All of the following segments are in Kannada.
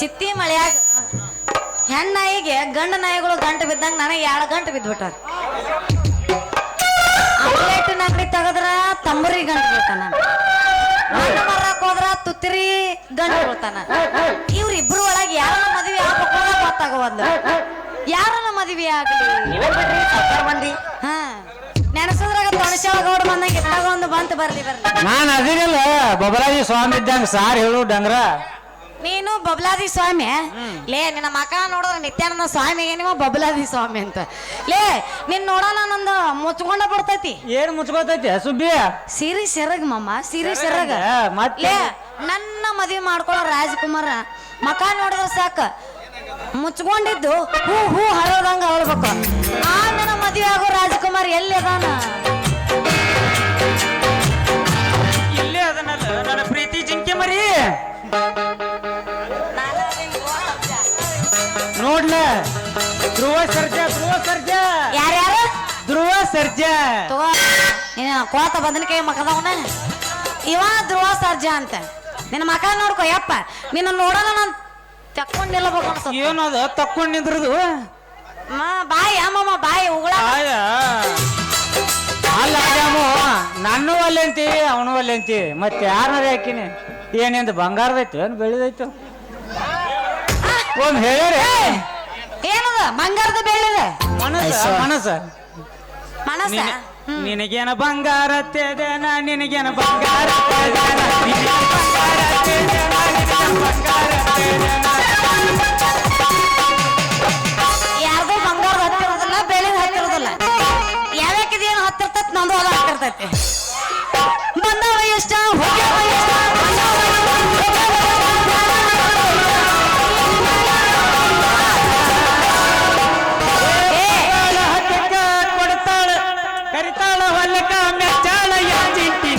ಚಿತ್ತಿ ಮಳೆಯಾಗ ಹೆಣ್ಣಾಯಿಗೆ ಗಂಡ ನಾಯಿಗಳು ಗಂಟು ಬಿದ್ದಂಗ ನನಗೆ 2 ಗಂಟು ಬಿದ್ಬಿಟ್ಟಾರ. ಆಮ್ಲೆಟ್ ನಗಡಿ ತೆಗದ್ರ ತಂಬರಿ ಗಂಟು ಬೀಳ್ತಾನ, ಹಣ್ಣು ಮರಕ್ ಹೋದ್ರ ತುತ್ತಿರಿ ಗಂಟು ಬೀಳ್ತಾನ. ಇವ್ರಿಬ್ರು ಒಳಗೆ ಯಾರನ್ನ ಮದುವೆ ಆಗ್ಬೇಕು ಗೊತ್ತಾಗವಲ್ದು. ಯಾರನ್ನ ಮದುವೆ ಆಗಲಿ ಹಾ ನೆನಸದ್ರಾಗ ತೊಣಸೊಳಗೌಡ ಬಂದಂಗ ಇತ್ತಾಗ ಒಂದು ಬಂತು ಬರ್ಲಿ. ನಾನು ಅದಿರಲ್ಲ ಬಬಲಾಜಿ ಸ್ವಾಮಿ ಇದ್ದಂಗ ಸಾರ್ ಹೇಳು ಡಂಗ್ರ. ನೀನು ಬಬಲಾದಿ ಸ್ವಾಮಿ ಲೇ, ನಿನ್ನ ಮಕ ನೋಡಿದ್ರೆ ನಿತ್ಯಾನಂದ ಸ್ವಾಮಿಗೆ ನೀವು ಬಬಲಾದಿ ಸ್ವಾಮಿ ಅಂತ ಲೇ. ನಿನ್ ನೋಡೋಣ ನಂದು ಮುಚ್ಕೊಂಡ ಬಿಡ್ತೈತಿ. ಏನ್ ಮುಚ್ಕೋತೈತಿ ಸುಬ್ಬಿ? ಸಿರಿ ಸೆರಗ್ ಮಮ್ಮ, ಸಿರಿ ಸೆರಗ. ಲೇ ನನ್ನ ಮದುವೆ ಮಾಡ್ಕೊಳ್ಳೋ ರಾಜ್ಕುಮಾರ ಮಕ ನೋಡಿದ್ರೆ ಸಾಕ ಮುಚ್ಕೊಂಡಿದ್ದು ಹೂ ಹೂ ಹಳೋದಂಗ ಹೇಳ್ಬೇಕು. ಆ ನನ್ನ ಮದುವೆ ಆಗೋ ರಾಜ್ಕುಮಾರ್ ಎಲ್ಲಿ ಅದಾನ? ಇಲ್ಲೇ ಅದನ್ನಲ್ಲ ನನ್ನ ಪ್ರೀತಿ ಜಿಂಕೆ ಮರಿ. ನೋಡ್ಲ ಧ್ರುವ ಸರ್ಜಾ, ಧ್ರುವ ಸರ್ಜಾ. ಯಾರ್ಯಾರು? ಧ್ರುವ ಸರ್ಜಾ. ಕೋತ ಬದನಿಕಾಯಿ ಮಕದವನ ಇವ ಧ್ರುವ ಸರ್ಜಾ ಅಂತ. ನಿನ್ನ ಮಕ ನೋಡ್ಕೊ ಯಪ್ಪ, ನಿನ್ನ ನೋಡೋಣ ನಾನು ತಕ್ಕೊಂಡ್ ನಿಲ್ಲಬೇಕು ಅನ್ಸ. ಏನದ ತಕ್ಕೊಂಡ್ ನಿಂದ್ರದು? ಬಾಯಿ ಅಮ್ಮಮ್ಮ ಬಾಯಿ ಉಗುಳ. ಅಲ್ಲ ನಾನು ಅಲ್ಲೇ ಅಂತೀವಿ ಅವನು ಅಲ್ಲೇ ಅಂತೀವಿ, ಮತ್ತೆ ಯಾರನಾರ ಹಾಕಿನಿ ಏನಿಂದ ಬಂಗಾರದೈತು ಏನು ಬೆಳೆದೈತು? ಒಮ್ಮೆ ಹೇಳ್ಯಾರೆ ಏನದ ಬಂಗಾರದ ಬೆಳ್ಳಿದೆ ಮನಸ್ಸ ಮನಸ್ಸ ಮನಸ್ಸ. ನಿನಗೇನ ಬಂಗಾರ ತೇದೇನ, ನಿನಗೇನ ಬಂಗಾರ ಯಾರ್ದು ಬಂಗಾರ ಹತ್ತಿರೋದಿಲ್ಲ, ಬೆಳ್ಳಿದ ಹತ್ತಿರೋದಿಲ್ಲ. ಯಾವ್ಯಾಕಿದೇನು ಹತ್ತಿರ್ತೈತಿ ನಂದು ಅದ ಹತ್ತಿರ್ತೈತಿ. ಬಂದವ ಎಷ್ಟ ಹೋಗ್ಯಾವ ಎಷ್ಟ ಕೊಡ್ತಾಳ ಕರಿತಾಳ ಹೊಲ್ಲಕ ಮೆಚ್ಚಾಳ ಯಾಚಿಂಟಿ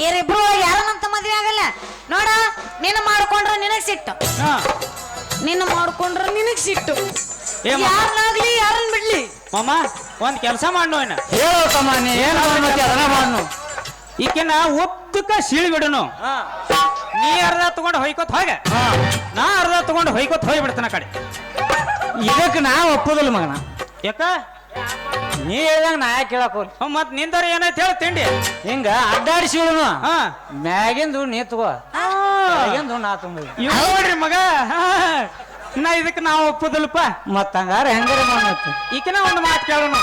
ಇರಿಬ್ರು ಯಾರನ್ನಂತ ಮದ್ವೆ ಆಗಲ್ಲ ನೋಡ. ನಿನ್ನ ಮಾಡ್ಕೊಂಡ್ರ ನಿನಗ್ ಸಿಟ್ಟು, ನಿನ್ನ ಮಾಡ್ಕೊಂಡ್ರ ನಿನಗ್ ಸಿಟ್ಟು. ಯಾರನ್ನಾಗ್ಲಿ ಯಾರನ್ನ ಬಿಡ್ಲಿ ಮಾಮ ಒಂದ್ ಕೆಲಸ ಮಾಡ್ನು ಏನ ಹೇಳಮ್ಮ, ನೀ ಏನು ಅದನ್ನ ಮಾಡ್ನು. ಈಕೆನ ಒತ್ತಕ ಸೀಳಿ ಬಿಡುನು. ನೀ ಅರ್ಧ ತಗೊಂಡು ಹೊಯ್ಕೋತ್ ಹೋಗ, ನಾ ಅರ್ಧ ತಗೊಂಡು ಹೊಯ್ಕೋತ್ ಹೋಗಿ ಬಿಡ್ತಾನ ಕಡೆ. ಇದಕ್ಕೆ ನಾ ಒಪ್ಪುದಿಲ್ಲ ಮಗನ. ಯಾಕ ನೀ ಹೇಳ್ದಂಗ ನಾ ಯಾಕೆ ಕೇಳಕ್ ಹೋಗ್ಲಿ? ಮತ್ ನಿಂದರ ಏನೈತೆ ಹೇಳ ತಿಂಡಿ ಹಿಂಗ ಅಡ್ಡಾಡಿಸಿ ಬಿಡುನು. ಮ್ಯಾಗಿಂದು ನೀ ತಗೋ, ಮ್ಯಾಗಿಂದು ನಾ ತುಂಬ ನೋಡ್ರಿ ಮಗ. ನಾ ಇದಕ್ಕೆ ನಾವು ಒಪ್ಪುದಿಲ್ಲಪ್ಪ. ಮತ್ತ ಹಂಗಾರ ಹೆಂಗಾರ ಮಾಡ್ತಿ? ಈಕಿನ ಒಂದು ಮಾತು ಕೇಳೋಣ.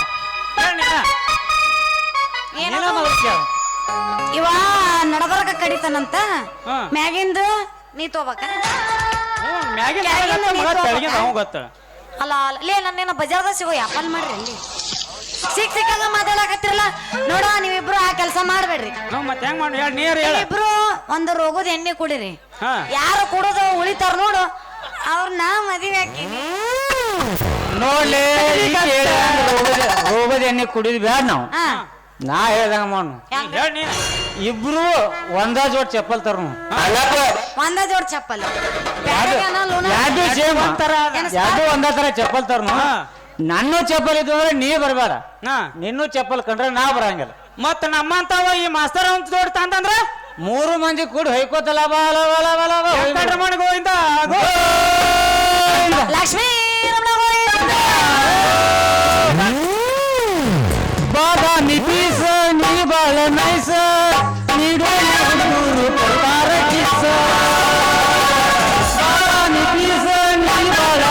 ಇವ ನಡಬರ್ಕ ಕಡಿತಾನಂತ, ಮ್ಯಾಗಿಂದು ನೀ ತಗೋಬೇಕ. ಗೊತ್ತ ಅಲ್ಲ ಲೇ, ನನ್ನೇನ ಬಜಾರ್ದಾಗ ಸಿಗೋ ಯಾಪಲ್ ಮಾಡ್ರಿ. ಅಲ್ಲಿ ಸಿಕ್ಕಾಗ ಮಾತಾಡಕತ್ತಿರಲ್ಲ ನೋಡ. ನೀವಿಬ್ರು ಆ ಕೆಲಸ ಮಾಡ್ಬೇಡ್ರಿ. ಇಬ್ರು ಒಂದು ರೋಗದ ಎಣ್ಣೆ ಕುಡಿರಿ. ಯಾರು ಕುಡೋದು ಉಳಿತಾರ ನೋಡು ಅವ್ರನ್ನ ಮದುವೆ ಹಾಕಿನಿ. ನೋಡ್ಲಿ ರೋಗದ ಎಣ್ಣೆ ಕುಡಿದ್ ಬ್ಯಾಡ ನಾವು. ನಾ ಹೇಳ್ದಂಗ ಮಾಡು. ಇಬ್ರು ಒಂದ ಜೋಡ್ ಚಪ್ಪಲ್ ತರ, ಒಂದ ಜೋಡ್ ಚಪ್ಪಲ್ ಯಾವ್ದು ಒಂದ ತರ ಚಪ್ಪಲ್ ತರ್ನು. ನನ್ನ ಚಪ್ಪಲ್ ಇದ್ದು ಅಂದ್ರೆ ನೀ ಬರ್ಬೇಡ, ನಿನ್ನೂ ಚಪ್ಪಲ್ ಕಂಡ್ರೆ ನಾ ಬರಂಗಿಲ್ಲ. ಮತ್ತ ನಮ್ಮಂತಾವ ಈ ಮಾಸ್ತರ್ ಅಂತ ಜೋಡ್ ಅಂತಂದ್ರ 3 ಮಂದಿ ಕೂಡಿ ಹೊಯ್ಕೋತಲ್ಲ. ಗೋವಿಂದ ಲಕ್ಷ್ಮೀ ಬಾಬಾ ನಿತೀಶ ನೀ ಬಾಳ ನೈಸ ನೀಡು ಪ್ರಕಾರ ಕಿಸ. ಬಾಬಾ ನಿತೀಶ ನೀ ಬಾಳ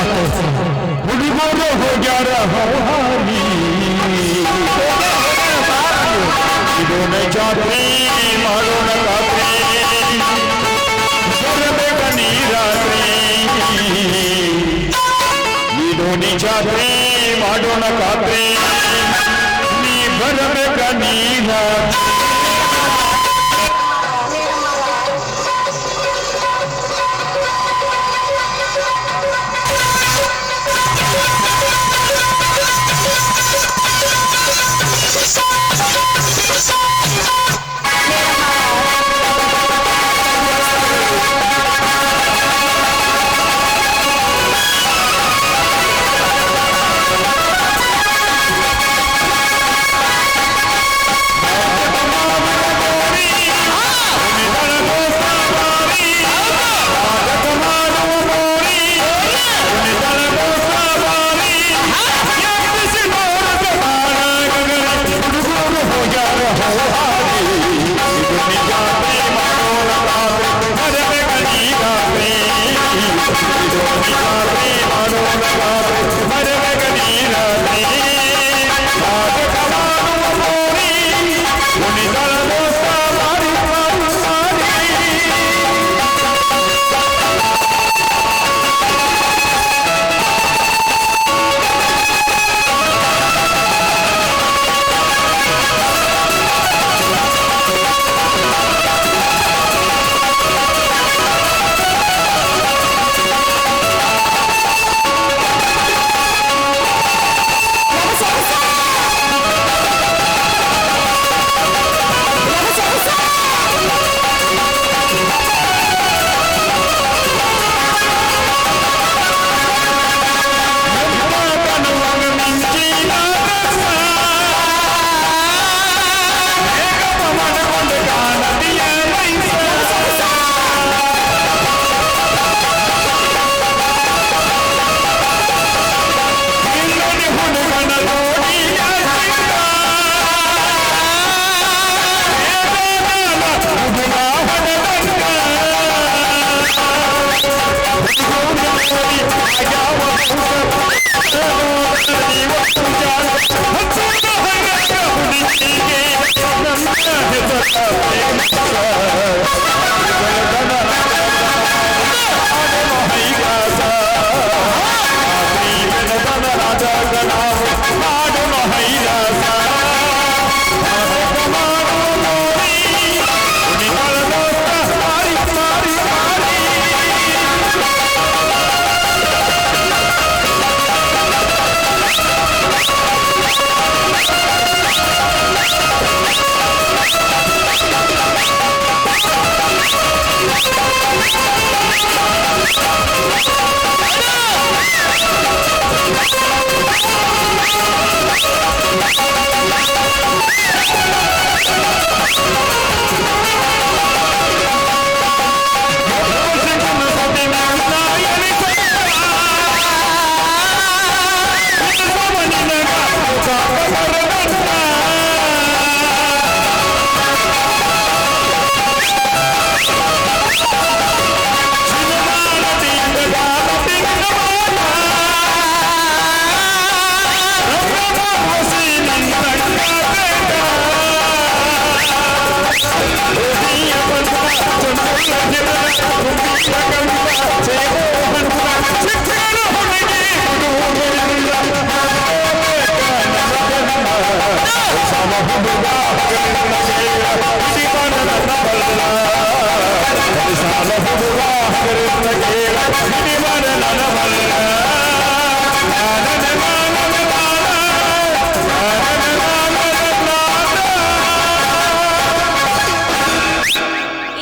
ಹುಡುಗರು ಹೋಗ್ಯಾರ ಹೌಹಾರಿ ಇದೋನ ಜಾತ್ರೆ ಮಾಡೋಣ ರಾತ್ರಿ ಬರಬೇಕ ನೀರಾತ್ರಿ ಇದೋನಿ ಜಾತ್ರೆ ಮಾಡೋಣ ರಾತ್ರಿ ನೀ ಬರಬೇಕ ನೀರಾತ್ರಿ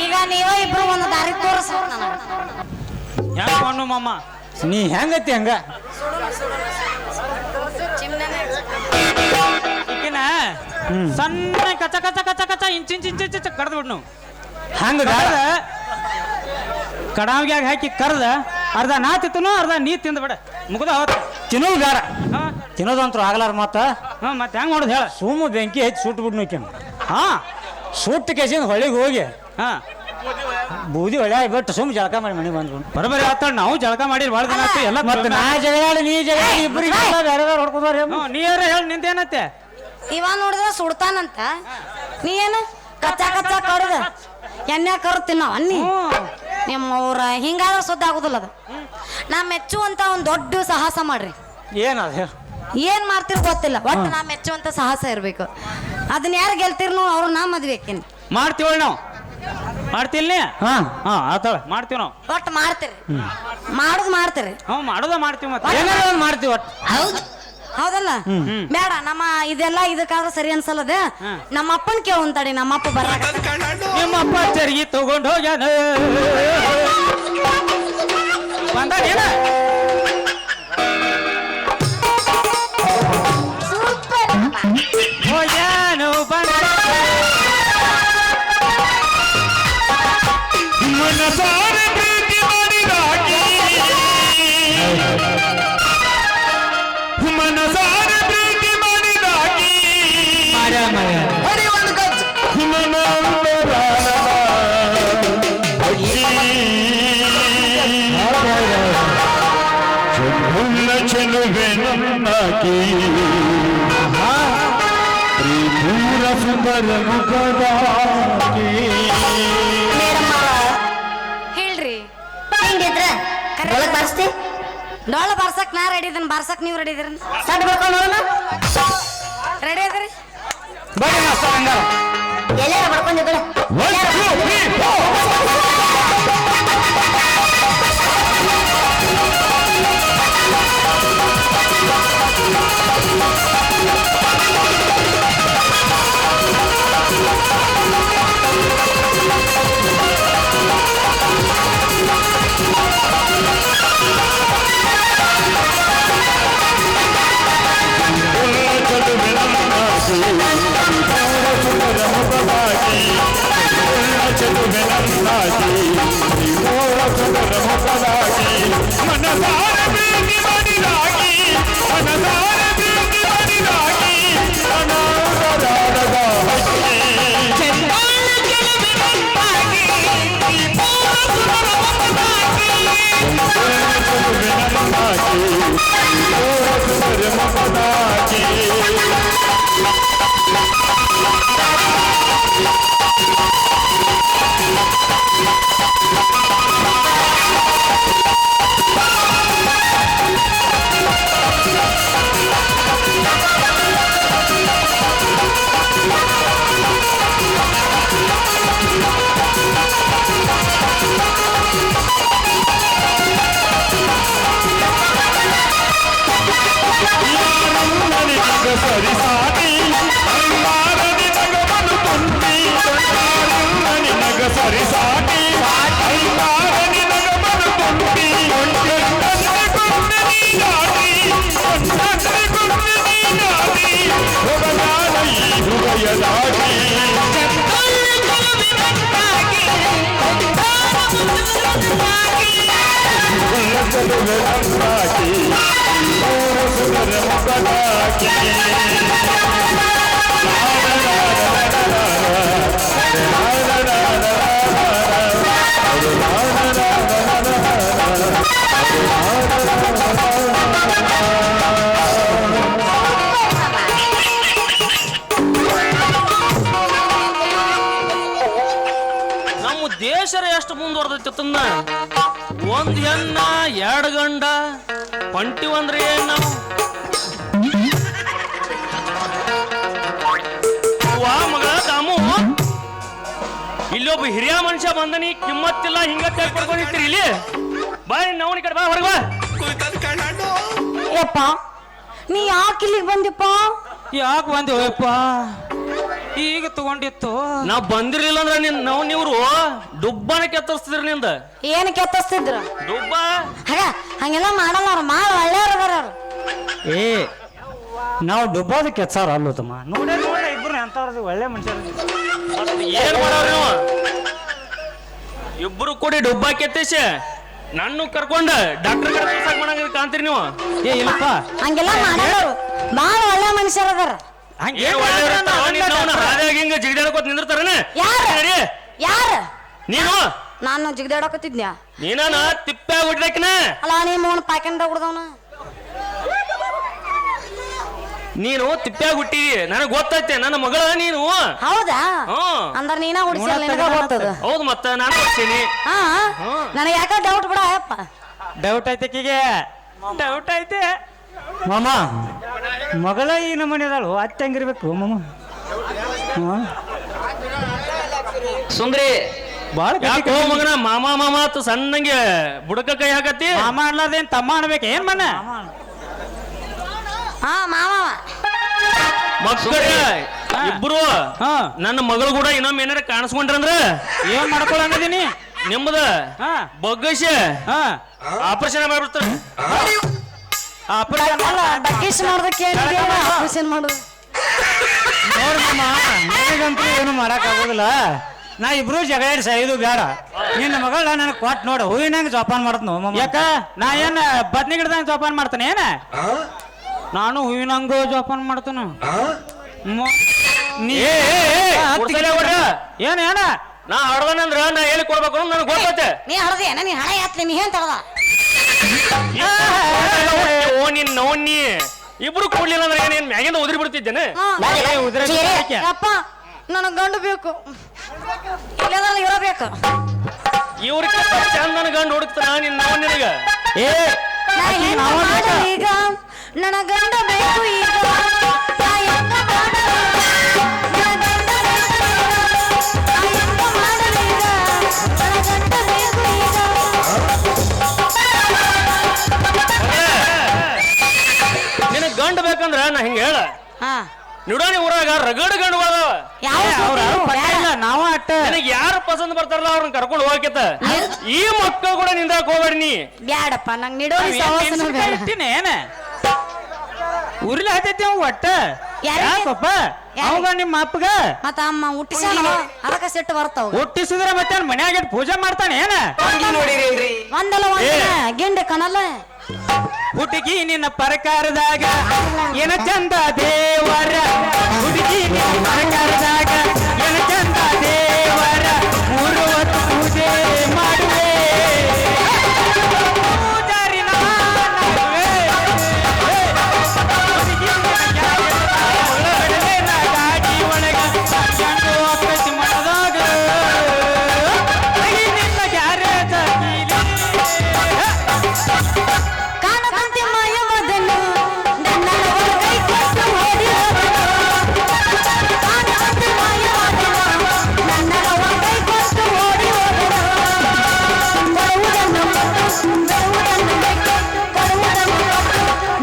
ಈಗ ನೀವ ಇಬ್ರು ಒಂದು ದಾರಿ ತೋರಿಸ ಹೆಂಗ್ ಮಣ್ಣು ಮಾಮ ನೀ ಹೆಂಗತಿ ಹಂಗ ಈಕಿನ ಸಣ್ಣ ಕಚ ಕಚ ಕಚ ಕಚ ಇಂಚ್ ಕಡ್ದು ಬಿಡ್ನು ಹಂಗ ಕಡಾವಿಗ್ಯಾಗ ಹಾಕಿ ಕರ್ದ ಅರ್ಧ ನಾ ತಿತ್ತನು ಅರ್ಧ ನೀ ತಿಂದ ಬಿಡ ಮುಗ್ದ ಹೋತ ತಿನ್ನೋದು ಬೇಡ ಹಾ ತಿನ್ನೋದಂತ್ರು ಆಗ್ಲಾರ ಮತ್ತ ಹಾ ಮತ್ತೆ ಹೆಂಗ್ ಮಾಡೋದು ಹೇಳ ಸುಮ್ಮ ಬೆಂಕಿ ಹಚ್ಚಿ ಸುಟ್ಟು ಬಿಡ್ನು ಹಾ ಸುಟ್ಟು ಕೆಸಿಂದ ಹೊಳಿಗೆ ಹೋಗಿ ಹಾ ಬೂದಿ ಒಳ್ಳೆ ಬಿಟ್ಟು ಸುಮ್ ಜಳಕ ಮಾಡಿ ಮನೆ ಬಂದ್ರು ಬರೋಬರಿ ಆತಾಳ ನಾವು ಜಳಕ ಮಾಡಿರಿ ಭಾಳ ದಿನ ಆಯ್ತು ಎಲ್ಲ ಮತ್ತೆ ನಾ ಜಗಳಾಡಿ ನೀ ಜಗಳಾಡಿ ಇಬ್ಬರಿಗೆ ಬೇರೆ ಬೇರೆ ಹೊಡ್ಕೋದಾರ ನೀ ಯಾರ ಹೇಳಿ ನಿಂತೇನತ್ತೆ ಇವ ನೋಡಿದ್ರ ಸುಡ್ತಾನಂತ ನೀ ಏನು ಕಚ್ಚಾ ಕಚ್ಚಾ ಕಡ್ದ ಎಣ್ಣೆ ಕರು ತಿನ್ನವ ಅನ್ನಿ ನಿಮ್ಮವ್ರ ಹಿಂಗಾದ್ರೆ ಸುದ್ದ ಆಗುದಿಲ್ಲ ಅದು ನಾ ಮೆಚ್ಚುವಂತ ಒಂದ್ ದೊಡ್ಡ ಸಾಹಸ ಮಾಡ್ರಿ ಏನದ ಹೇಳ ಏನ್ ಮಾಡ್ತಿರ್ ಗೊತ್ತಿಲ್ಲ ಒಟ್ಟು ನಾ ಮೆಚ್ಚುವಂತ ಸಾಹಸ ಇರ್ಬೇಕು ಅದನ್ನ ಯಾರು ಗೆಲ್ತಿರ್ನು ಅವ್ರು ನಾ ಮದ್ವೆ ಆಕೇನಿ ಮಾಡ್ತೀವಳ ನಾವು ಮಾಡ್ತಿಲ್ಲ ಹಾ ಹಾ ಆತಾಳ ಮಾಡ್ತೀವಿ ನಾವು ಒಟ್ಟು ಮಾಡ್ತೀರಿ ಮಾಡುದು ಮಾಡ್ತೀರಿ ಹ್ಞೂ ಮಾಡೋದ ಮಾಡ್ತೀವಿ ಮತ್ತೆ ಏನಾರ ಒಂದ್ ಮಾಡ್ತೀವಿ ಒಟ್ಟು ಹೌದು ಹೌದಲ್ಲ ಬೇಡ ನಮ್ಮ ಇದೆಲ್ಲ ಇದಕ್ಕಾದ್ರೆ ಸರಿ ಅನ್ಸಲ್ಲದ ನಮ್ಮ ಅಪ್ಪನ್ ಕೇಳಂತಾಡಿ ನಮ್ಮ ಅಪ್ಪ ಬರಾಕ ನಿಮ್ಮಪ್ಪ ಚರ್ಗಿ ತಗೊಂಡು ಹೋಗ್ಯಾನ ಬಂದಾನ ಏನ ಹೋಗ್ಯಾನು ಬಂದ ಮನಸಾರೆ ಪ್ರೀತಿ ಮಾಡಿದಾಗಿ ಮನಸಾರೆ ಪ್ರೀತಿ ಮಾಡಿದಾಗಿ ಚೆಲುವೆ ನನ್ನಾಗಿ ತ್ರಿಪುರ ಸುಂದರ ಮುಖದಾಗಿ ಹೇಳ್ರಿ ಹೆಂಗಿದ್ರ ಒಳಗ್ ಬರ್ಸ್ತಿ ಡೊಳ್ಳ ಬಾರ್ಸಕ್ ನಾ ರೆಡಿ ಇದನ್ ಬಾರ್ಸಕ್ ನೀವ್ ರೆಡಿ ಇದೀರ ಸಡ್ ಬರ್ಕೊಂಡು ನೋಡೋಣ ರೆಡಿ ಅದ್ರಿ ಬರೀ ನಾಷ್ಟ ಹಂಗಾರ ಎಲ್ಲಾರ ಬರ್ಕೊಂಡಿದ್ದ ಮನಸಾರ ಪ್ರೀತಿ ಮಾಡಿದಾಗಿ ಮನಸಾರ ಪ್ರೀತಿ ಮಾಡಿದಾಗಿ ಅನಾಥರಾದ ಸರಿ ಸಾಟಿ ಐವಾರನಿ ನಗಮನು ತುಂಬಿ ನಿನಗ ಸರಿ ಸಾಟಿ ಐವಾರನಿ ನಗಮನು ತುಂಬಿ ಒಂಟೆ ಗೊಂಡೆ ನೀನಾಡಿ ಒಂಟೆ ಗೊಂಡೆ ನೀನಾಡಿ ಹೊರಗಾಲ ಈ ಹೃದಯದಾಗಿ ನಮ್ಮ ದೇಶರ ಎಷ್ಟು ಮುಂದುವರೆದೈತಿ ತನ್ನ ಒಂದ್ ಹೆಣ್ಣ ಎರಡು ಗಂಡ ಹೊಂಟಿವಂದ್ರೆ ಏನ್ ನಾವು ವಾ ಮಗ ದಾಮು ಇಲ್ಲೊಬ್ಬ ಹಿರಿಯ ಮನುಷ್ಯ ಬಂದನಿ ಕಿಮ್ಮತ್ತಿಲ್ಲ ಹಿಂಗ ಕೈ ಪಡ್ಕೊಂಡಿರ್ತೀರಿ ಇಲ್ಲಿ ಬಾಯ್ ನವನಿ ಕಡೆ ಬಾ ಹೊರಗ ಬಾ ಯಪ್ಪ ನೀ ಯಾಕೆ ಇಲ್ಲಿಗೆ ಬಂದಿಪ್ಪ ಯಾಕೆ ಬಂದೇವಪ್ಪ ಈಗ ತಗೊಂಡಿತ್ತು ನಾ ಬಂದಿರ್ಲಿಲ್ಲ ಅಂದ್ರೆ ನೀವ್ರು ಡುಬ್ಬನ ಕೆತ್ತರಿಸ್ತಿದ್ರಿ ನಿಂದ ಏನ್ ಕೆತ್ತಿಸ್ತಿದ್ರ ಡುಬ್ಬ ಹಾಗ ಹಂಗೆಲ್ಲ ಮಾಡಲ್ಲ ಅವ್ರು ಮಾಡ ಒಳ್ಳೆಯವ್ರ ಅದಾರ ಅವ್ರು ಏ ನಾವು ಡುಬ್ಬೋದ ಕೆಚ್ಚಾರ ಅಲ್ಲೂ ತಮ್ಮ ನೋಡೇ ನೋಡ ಇಬ್ರು ಅಂತವ್ರದ್ದು ಒಳ್ಳೆ ಮನುಷ್ಯರು ಏನ್ ಮಾಡೋರು ನೀವು ಇಬ್ರು ಕೂಡಿ ಡುಬ್ಬ ಕೆತ್ತಿಸಿ ನನ್ನ ಕರ್ಕೊಂಡ ಡಾಕ್ಟರ್ ಕಡೆ ತೋರ್ಸಾಕ್ ಮಾಡಂಗ ಕಾಣ್ತೀರಿ ನೀವು ಏ ಇಲ್ಲಪ್ಪ ಹಂಗೆಲ್ಲ ಮಾಡಲ್ಲವ್ರು ಬಾಳ ಒಳ್ಳೆ ಮನುಷ್ಯರ ಅದಾರ ಹಂಗೆ ಏನ್ ಒಳ್ಳೆ ಹಾದ್ಯಾಗ ಹಿಂಗ ಜಿಗಿದಾಡ್ಕೋತ ನಿಂದಿರ್ತಾರನ ಯಾರು? ನಡಿ ಯಾರ ನೀನು ನಾನು ಜಿಗದಾಡಕತ್ತಿದ್ನ್ಯಾ ನೀನಾನ ತಿಪ್ಪೆ ಹುಡ್ರಕಿನ ಅಲ್ಲ ನಿಮ್ಮ ಅವನು ಪ್ಯಾಕೆಂಡ್ ಹುಡ್ದವನ ನೀನು ತಿಪ್ಪ್ಯಾಗ ಹುಟ್ಟಿದಿ ನನಗ್ ಗೊತ್ತೈತೆ ನನ್ನ ಮಗಳ ನೀನು. ಹೌದಾ ಹ್ಮ್. ಅಂದ್ರ ನೀನ ಹುಡ್ಸಿಲ್ಲ ನಿನಗ ಗೊತ್ತದ. ಹೌದು ಮತ್ತ ನಾನು ಹುಡ್ಸೀನಿ. ಹಾ ನನಗೆ ಯಾಕ ಡೌಟ್ ಬಿಡ ಅಯ್ಯಪ್ಪ. ಡೌಟ್ ಐತೆ ಕೀಗೆ ಡೌಟ್ ಐತೆ ಮಾಮ ಮಗಳ ಈ ನಮ್ಮನೆ ಅದಾಳು ಅತ್ತೆ ಹಂಗಿರ್ಬೇಕು ಮಾಮ. ಸುಂದ್ರಿ ಭಾಳ ಯಾಕೋ ಮಗನ ಮಾಮ ಮಾಮ ಅಂತ ಸಣ್ಣಂಗೆ ಬುಡಕ ಕೈ ಹಾಕತ್ತಿ. ಮಾಮ ಅನ್ಲಾರ್ದೇನ್ ತಮ್ಮ ಅನ್ಬೇಕು ಏನ್ ಮನ ಹಾ ಮಾವ ಮಕ್ಕಳ ಇಬ್ರು ಹಾ ನನ್ನ ಮಗಳು ಕೂಡ ಇನ್ನೊಮ್ಮೆ ಏನಾರ ಕಾಣಿಸ್ಕೊಂಡ್ರಂದ್ರ ಏನ್ ಮಾಡ್ಕೊಳಂಗದೀನಿ ನಿಮ್ಮದ ಹಾ ಬಗ್ಗಶ ಹಾ ಆಪರೇಷನ್ ಮಾಡ್ಬಿಡ್ತಾರೆ. ಆಪರೇಷನ್ ಅಲ್ಲ ಡಕ್ಕೀಸ್ ಮಾಡೋದಕ್ಕೆ ಏನಿದೆ ಆಪರೇಷನ್ ಮಾಡೋದು. ನೋಡ್ ಮಾಮ ನನಗಂತೂ ಏನು ಮಾಡಕ್ ಆಗೋದಿಲ್ಲ. ನಾ ಇಬ್ರು ಜಗಳ ಸಾಯ್ದು ಬೇಡ. ನಿನ್ನ ಮಗಳ ನನಗೆ ಕೊಟ್ಟು ನೋಡು ಹೂವಿನಂಗೆ ಜೋಪಾನ ಮಾಡತ್ ಮಾಮ. ಯಾಕ ನಾ ಏನ್ ಬದ್ನಿ ಗಿಡದಂಗ ಜೋಪಾನ ಮಾಡ್ತಾನೆ ಏನ ನಾನು ಹೂವಿನಂಗ ಜೋಪಾನ ಮಾಡ್ತಾನ ಏನ ಏನ ನಾ ಹೊಡೆದನಂದ್ರ ನಾ ಹೇಳಿ ಕೊಡ್ಬೇಕು ಅಂತ ನನಗೆ ಗೊತ್ತೈತೆ. ನೀ ಹಳದಿ ನೀ ಹಣ ಯಾತ್ಲಿ ನೀ ಏನ್ ತಗದ ಓ ನಿನ್ ನೋಣ್ಣಿ ಇಬ್ರು ಕೊಡ್ಲಿಲ್ಲ ಅಂದ್ರೆ ಏನ್ ಮ್ಯಾಗಿಂದ ಉದ್ರಿ ಬಿಡ್ತಿದ್ದೇನೆ. ಅಪ್ಪ ನನಗ್ ಗಂಡು ಬೇಕು ಇಲ್ಲದ್ರಲ್ಲಿ ಇರಬೇಕು. ಇವ್ರಿಗೆ ಚಂದ ನನ್ ಗಂಡು ಹುಡುಕ್ತಾನ ನಿನ್ ನಾವು ನಿನಗ ನಾ ಹೆಂಗ ಮಾಡಲಿ ಈಗ ನನ್ನ ಗಂಡ ಬೇಕು ಈಗ ನಾ ಹೆಂಗ ಮಾಡಲಿ ನನ್ನ ಗಂಡ ಬೇಕು ಈಗ ನಾ ಹೆಂಗ ಮಾಡಲಿ ಈಗ ನನ್ನ ಗಂಡ ಬೇಕು ಈಗ. ನಿನಗ್ ಗಂಡು ಬೇಕಂದ್ರ ನಾ ಹಿಂಗ ಹೇಳ ಹಾ ನಿಡೋನಿ ಊರಾಗ ರಗಡ್ ಗಂಡು ಅದಾವ. ಯಾವ ನಾವು ಅಟ್ಟ ನಿನಗ್ ಯಾರು ಪಸಂದ್ ಬರ್ತಾರಲ್ಲ ಅವ್ರನ್ನ ಕರ್ಕೊಂಡು ಹೋಗಕತ್ತ. ಈ ಮಕ್ಕಳು ಕೂಡ ನಿಂದಾಕ್ ಹೋಗ್ಬೇಡಿ ನೀ. ಬ್ಯಾಡಪ್ಪ ನಂಗೆ ನಿಡೋನಿ ಸವಾಸನ ಬೇಡ. ಇಟ್ಟಿನಿ ಏನ ಉರ್ಲಿ ಹತ್ತೈತಿ ಅವ್ ಒಟ್ಟ ಯಾರಿಗೆ? ಯಾಕಪ್ಪ ಅವಾಗ ನಿಮ್ಮ ಅಪ್ಪಗ ಮತ್ತ ಅಮ್ಮ ಹುಟ್ಟಿಸಾನ ಅದಕ್ಕ ಸಿಟ್ಟು ಬರ್ತಾವ. ಹುಟ್ಟಿಸಿದ್ರ ಮತ್ತೆ ಮನ್ಯಾಗ ಪೂಜೆ ಮಾಡ್ತಾನೆ ಏನ ಒಂದಲ್ಲ ಒಂದಿನ ಗೆಂಡೆ ಕಣಲ್ಲ ಹುಡುಗಿ ನಿನ್ನ ಪ್ರಕಾರದಾಗ ಏನ ಚಂದ ದೇವರ ಹುಡುಗಿ ನಿನ್ನ ಪ್ರಕಾರದಾಗ ಏನ ಚಂದ ದೇವರ 3 ಹೊತ್ತು ಪೂಜೆ ಮಾಡುವೆ ಪೂಜಾರಿ ನಾನುವೆ. ಹುಡುಗಿ ನಿನ್ನ ಗಾಡಿ ಒಳಗ ಗಂಡು ಆಪರೇಷನ್ ಮಾಡಿದಾಗ ಹುಡುಗಿ ನಿನ್ನ ಗ್ಯಾರೇಜ್ ಕಾಣದಂತೆ ಮಾಯವಾದನು ನನ್ನ ಕೈ ಕೊಟ್ಟು ಓಡಿ ಹೋದನು. ಕಾಣದಂತೆ ಮಾಯವಾದನು ನನ್ನ ಕೈ ಕೊಟ್ಟು ಓಡಿ ಹೋದನು.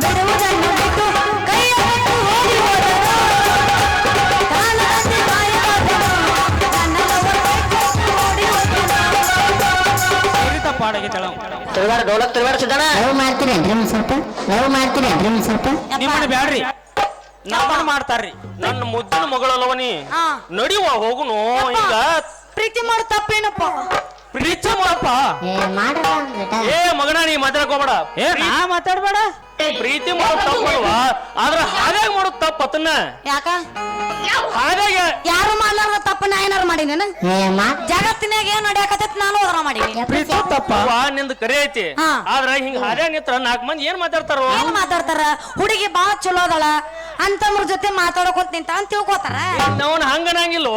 ಕೊಡುವುದನ್ನು ಬಿಟ್ಟು ಕೈಯ ಕೊಟ್ಟು ಓಡಿ ಹೋದನು. ಕಾಣದಂತೆ ಮಾಯವಾದನು ನನ್ನ ಕೈ ಕೊಟ್ಟು ಓಡಿ ಹೋದನು. ಪಾಡಾಗಿತ್ತಳ ತಿರುಗಾಡ ಡೋಲಕ್ ತಿರುಗಾಡ ಸಿದ್ದಣ್ಣ ಲವ್ ಮಾಡ್ತೀರೇನ್ರಿ ಒಂದ್ ಸ್ವಲ್ಪ ನಿಮ್ಮನ್ನ ಬ್ಯಾಡ್ರಿ ನಮ್ಮನ್ನ ಮಾಡ್ತಾರ್ರಿ ನನ್ನ ಮುದ್ದಿನ ಮಗಳಲ್ಲವನಿ ಹಾ ನಡಿವ ಹೋಗುನು ಈಗ ಪ್ರೀತಿ ಮಾಡೋ ತಪ್ಪೇನಪ್ಪ. ಪ್ರೀತಿ ಮಾಡಪ್ಪ ಏ ಮಗನ ನೀ ಮಾತಾಡ್ಕೋಬೇಡ. ಏ ನಾ ಮಾತಾಡ್ಬೇಡ ಪ್ರೀತಿ ಮಾಡೋದ್ ತಪ್ಪಲ್ವಾ ಆದ್ರ ಹಾಗಾಗಿ ಮಾಡೋದ್ ತಪ್ಪ ಅದನ್ನ ಯಾಕ ಹಾಗಾಗಿ ಯಾರು ಮಾಡ್ಲಾರ್ದ ತಪ್ಪ ನಾ ಏನಾರು ಮಾಡೀನಿ ಜಗತ್ತಿನಾಗ ಏನ್ ನಡೆಯಕತ್ತೈತಿ ನಾನು ಅದರ ಮಾಡೀನಿ. ಪ್ರೀತಿ ತಪ್ಪ ನಿಂದ ಕರೆ ಐತಿ ಹಾ. ಆದ್ರ ಹಿಂಗ ಹಾದ್ಯಾಗ ನಿತ್ರ 4 ಮಂದಿ ಏನ್ ಮಾತಾಡ್ತಾರೋ ಏನ್ ಮಾತಾಡ್ತಾರ ಹುಡುಗಿ ಬಾಳ ಚಲೋ ಅದಳ ಅಂತಮ್ರ ಜೊತೆ ಮಾತಾಡಕೋತ ನಿಂತ ಅಂತ ತಿಳ್ಕೊತಾರ. ನಾವ್ ಹಂಗನಂಗಿಲ್ಲೋ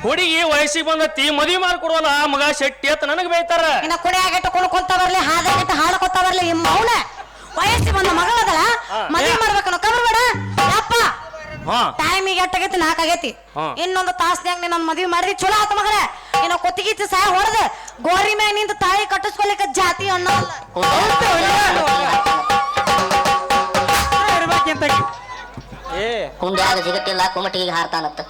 ಹುಡುಗಿ ವಯಸ್ಸಿಗೆ ಬಂದತಿ ಮದ್ವಿ ಮಾಡ್ಕೊಡೋಲ್ಲ ಮಗ ಶೆಟ್ಟಿ ಅಂತ ನನಗ್ ಬೈತಾರ. ಇನ್ನ ಕುಡಿಯಾಗಿಟ್ಟು ಕುಣ್ಕೊಂತ ಬರ್ಲಿ ಹಾದಾಗಿಟ್ಟು ಹಾಡ್ಕೊತ ಬರ್ಲಿ ನಿಮ್ಮ ಮೌನ ವಯಸ್ಸಿಗೆ ಬಂದ ಮಗಳದಳ ಮದ್ವೆ ಮಾಡ್ಬೇಕನ್ನೋ ಕಬರ್ ಬೇಡ ಯಪ್ಪ. ಹಾ ಟೈಮಿಗೆ ಎಟ್ಟಾಗೈತಿ 4 ಆಗೈತಿ ಹಾ. ಇನ್ನೊಂದು ತಾಸ್ನ್ಯಾಗ ನೀನ್ ಮದ್ವಿ ಮಾಡಿದ್ರಿ ಚಲೋ ಆತ ಮಗನ. ಇನ್ನ ಕೊತ್ತಿಗಿಚ್ಚಿ ಸಹ ಹೊಡೆದ ಗೋರಿ ಮ್ಯಾಗ ನಿಂತ ತಾಳಿ ಕಟ್ಟಿಸ್ಕೊಲಿಕ್ಕ ಜಾತಿ ಅನ್ನೋ ಇರ್ಬೇಕಿಂತ ಕುಂಡ್ಯಾಗ ಜಿಗಟ್ಟಿಲ್ಲ ಕುಮಟಿಗೆ ಹಾರ್ತಾನತ್ತ